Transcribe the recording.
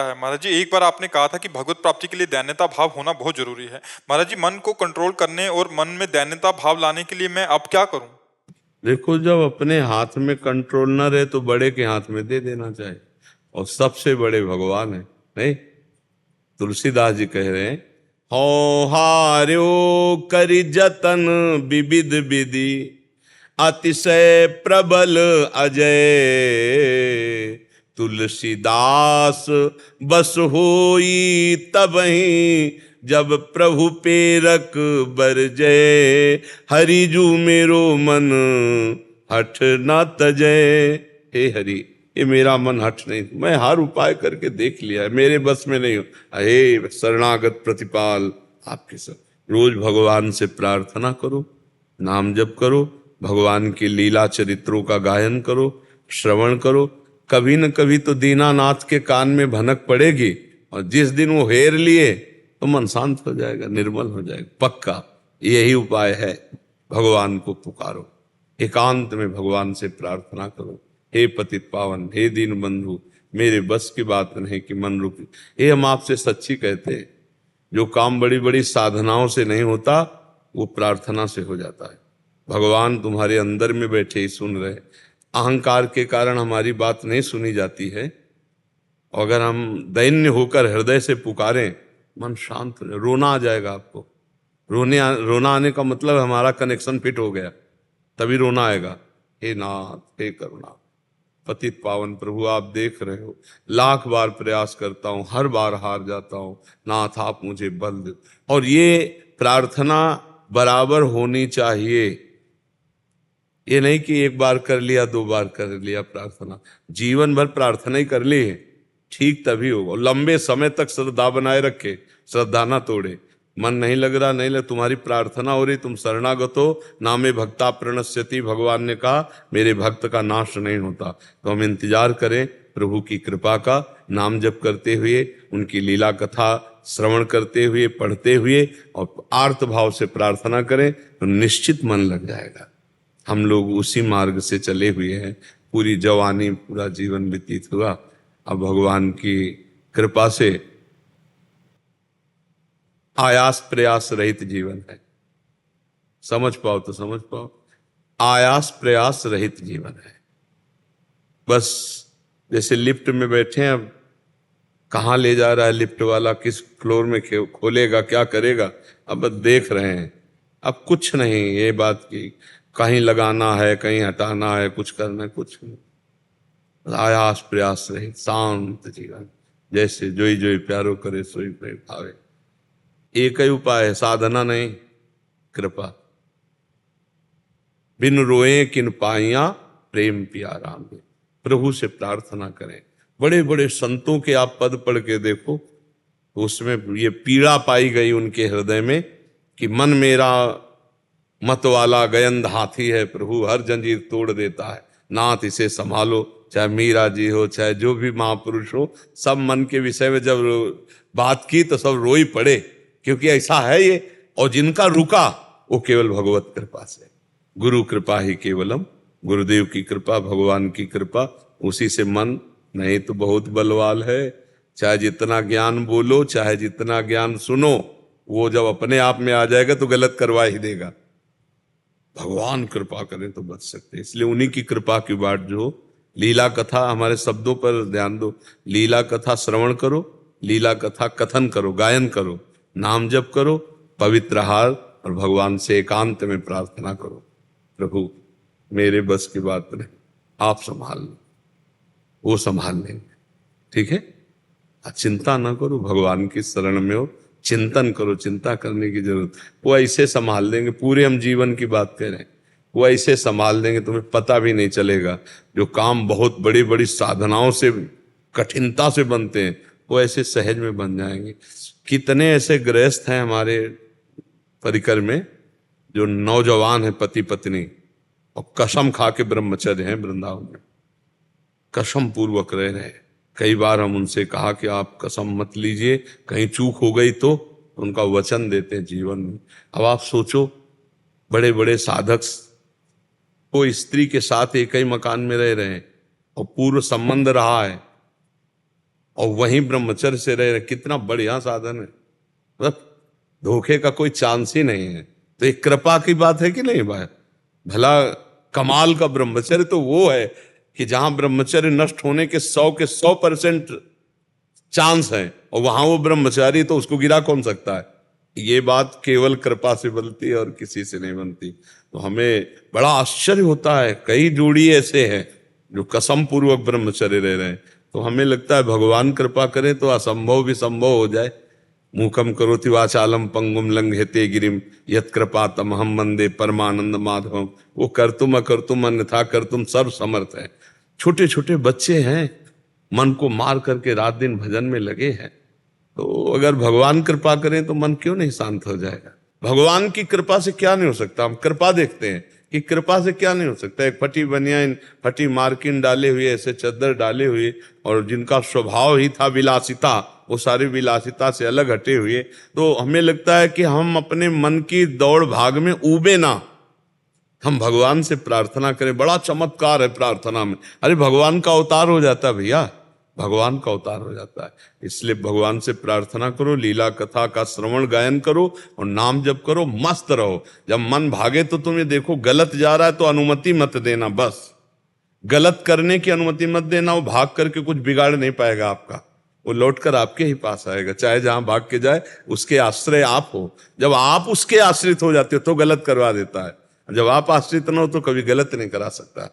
है महाराज जी, एक बार आपने कहा था कि भगवत प्राप्ति के लिए दैन्यता भाव होना बहुत जरूरी है। महाराज जी, मन को कंट्रोल करने और मन में दैन्यता भाव लाने के लिए मैं अब क्या करूं? देखो, जब अपने हाथ में कंट्रोल न रहे तो बड़े के हाथ में दे देना चाहिए, और सबसे बड़े भगवान है। नहीं, तुलसीदास जी कह रहे हैं, हो हार्यो करि जतन विविध विधि, अतिशय प्रबल अजय, तुलसीदास बस होई तबहि, जब प्रभु पेरक बरजय, हरिजू मेरो मन हठ न तजय। हे हरि, ये मेरा मन हठ नहीं, मैं हर उपाय करके देख लिया है, मेरे बस में नहीं हो। हे शरणागत प्रतिपाल, आपके सब रोज भगवान से प्रार्थना करो, नाम जप करो, भगवान की लीला चरित्रों का गायन करो, श्रवण करो। कभी न कभी तो दीनानाथ के कान में भनक पड़ेगी, और जिस दिन वो हेर लिए तो मन शांत हो जाएगा, निर्मल हो जाएगा, पक्का। यही उपाय है, भगवान को पुकारो, एकांत में भगवान से प्रार्थना करो। हे पतित पावन, हे दीन बंधु, मेरे बस की बात नहीं कि मन रुक। ये हम आपसे सच्ची कहते हैं, जो काम बड़ी बड़ी साधनाओं से नहीं होता वो प्रार्थना से हो जाता है। भगवान तुम्हारे अंदर में बैठे ही सुन रहे। अहंकार के कारण हमारी बात नहीं सुनी जाती है, अगर हम दैन्य होकर हृदय से पुकारें, मन शांत हो जाए, रोना आ जाएगा आपको। रोना आने का मतलब हमारा कनेक्शन फिट हो गया, तभी रोना आएगा। हे नाथ, हे करुणा, पतित पावन प्रभु, आप देख रहे हो, लाख बार प्रयास करता हूं, हर बार हार जाता हूं, नाथ आप मुझे बल दे। और ये प्रार्थना बराबर होनी चाहिए, ये नहीं कि एक बार कर लिया, दो बार कर लिया प्रार्थना, जीवन भर प्रार्थना ही कर ली है, ठीक तभी होगा। लंबे समय तक श्रद्धा बनाए रखे, श्रद्धा ना तोड़े। मन नहीं लग रहा, नहीं लग, तुम्हारी प्रार्थना हो रही, तुम शरणागत हो, नामे भक्ता प्रणश्यति, भगवान ने कहा मेरे भक्त का नाश नहीं होता। तो हम इंतजार करें प्रभु की कृपा का, नाम जप करते हुए, उनकी लीला कथा श्रवण करते हुए, पढ़ते हुए, और आर्त भाव से प्रार्थना करें तो निश्चित मन लग जाएगा। हम लोग उसी मार्ग से चले हुए हैं, पूरी जवानी, पूरा जीवन व्यतीत हुआ। अब भगवान की कृपा से आयास प्रयास रहित जीवन है। समझ पाओ तो समझ पाओ, आयास प्रयास रहित जीवन है। बस जैसे लिफ्ट में बैठे हैं, अब कहाँ ले जा रहा है लिफ्ट वाला, किस फ्लोर में खोलेगा, क्या करेगा, अब बस देख रहे हैं। अब कुछ नहीं ये बात की कहीं लगाना है, कहीं हटाना है, कुछ करना है, कुछ नहीं। आयास प्रयास रहित शांत जीवन, जैसे जोई जोई प्यारो करे सोई प्रेम भावे। एक ही उपाय है, साधना नहीं, कृपा। बिन रोए किन पाइया, प्रेम प्यारा में। प्रभु से प्रार्थना करें। बड़े बड़े संतों के आप पद पढ़ के देखो, तो उसमें ये पीड़ा पाई गई उनके हृदय में कि मन मेरा मत वाला गयंद हाथी है, प्रभु हर जंजीर तोड़ देता है, नाथ इसे संभालो। चाहे मीरा जी हो, चाहे जो भी महापुरुष हो, सब मन के विषय में जब बात की तो सब रोई पड़े, क्योंकि ऐसा है ये। और जिनका रुका वो केवल भगवत कृपा से, गुरु कृपा ही केवलम, गुरुदेव की कृपा, भगवान की कृपा, उसी से मन। नहीं तो बहुत बलवाल है, चाहे जितना ज्ञान बोलो, चाहे जितना ज्ञान सुनो, वो जब अपने आप में आ जाएगा तो गलत करवा ही देगा। भगवान कृपा करें तो बच सकते, इसलिए उन्हीं की कृपा की बाट जो। लीला कथा, हमारे शब्दों पर ध्यान दो, लीला कथा श्रवण करो, लीला कथा कथन करो, गायन करो, नाम जप करो, पवित्र हार, और भगवान से एकांत में प्रार्थना करो, प्रभु मेरे बस की बात नहीं, आप संभाल लो, वो संभाल लेंगे। ठीक है, चिंता ना करो, भगवान की शरण में हो, चिंतन करो, चिंता करने की जरूरत, वो ऐसे संभाल देंगे। पूरे हम जीवन की बात कर रहे हैं, वो ऐसे संभाल देंगे तुम्हें पता भी नहीं चलेगा। जो काम बहुत बड़ी बड़ी साधनाओं से, कठिनता से बनते हैं, वो ऐसे सहज में बन जाएंगे। कितने ऐसे गृहस्थ हैं हमारे परिकर में जो नौजवान है, पति पत्नी, और कसम खा के ब्रह्मचर्य हैं, वृंदावन में कसम पूर्वक रह रहे हैं। कई बार हम उनसे कहा कि आप कसम मत लीजिए, कहीं चूक हो गई तो उनका वचन देते हैं जीवन में। अब आप सोचो, बड़े बड़े साधक को स्त्री के साथ एक ही मकान में रह रहे हैं, और पूर्व संबंध रहा है, और वहीं ब्रह्मचर्य से रह रहे, कितना बढ़िया साधन है। मतलब धोखे का कोई चांस ही नहीं है। तो एक कृपा की बात है कि नहीं भाई? भला कमाल का ब्रह्मचर्य तो वो है कि जहां ब्रह्मचर्य नष्ट होने के 100% चांस है, और वहां वो ब्रह्मचारी, तो उसको गिरा कौन सकता है? ये बात केवल कृपा से बनती है और किसी से नहीं बनती। तो हमें बड़ा आश्चर्य होता है, कई जोड़ी ऐसे हैं जो कसम पूर्वक ब्रह्मचर्य रह रहे हैं। तो हमें लगता है भगवान कृपा करे तो असंभव भी संभव हो जाए। मूकम करोति वाचालम पंगुम लंघयते गिरिम यत् कृपातमहं वंदे परमानंद माधवम। वो कर्तुम अकर्तुम अन्यथा कर्तुम सर्व समर्थ है। छोटे छोटे बच्चे हैं, मन को मार करके रात दिन भजन में लगे हैं। तो अगर भगवान कृपा करें तो मन क्यों नहीं शांत हो जाएगा? भगवान की कृपा से क्या नहीं हो सकता? हम कृपा देखते हैं कि कृपा से क्या नहीं हो सकता। एक फटी बनियान, फटी मार्किन डाले हुए, ऐसे चद्दर डाले हुए, और जिनका स्वभाव ही था विलासिता, वो सारी विलासिता से अलग हटे हुए। तो हमें लगता है कि हम अपने मन की दौड़ भाग में ऊबे ना, हम भगवान से प्रार्थना करें। बड़ा चमत्कार है प्रार्थना में। अरे भगवान का अवतार हो जाता है भैया, भगवान का अवतार हो जाता है। इसलिए भगवान से प्रार्थना करो, लीला कथा का श्रवण गायन करो और नाम जप करो, मस्त रहो। जब मन भागे तो तुम्हें देखो गलत जा रहा है तो अनुमति मत देना, बस गलत करने की अनुमति मत देना। वो भाग करके कुछ बिगाड़ नहीं पाएगा आपका, वो लौटकर आपके ही पास आएगा। चाहे जहां भाग के जाए उसके आश्रय आप हो। जब आप उसके आश्रित हो जाते हो तो गलत करवा देता है, जब आप आश्रित न हो तो कभी गलत नहीं करा सकता।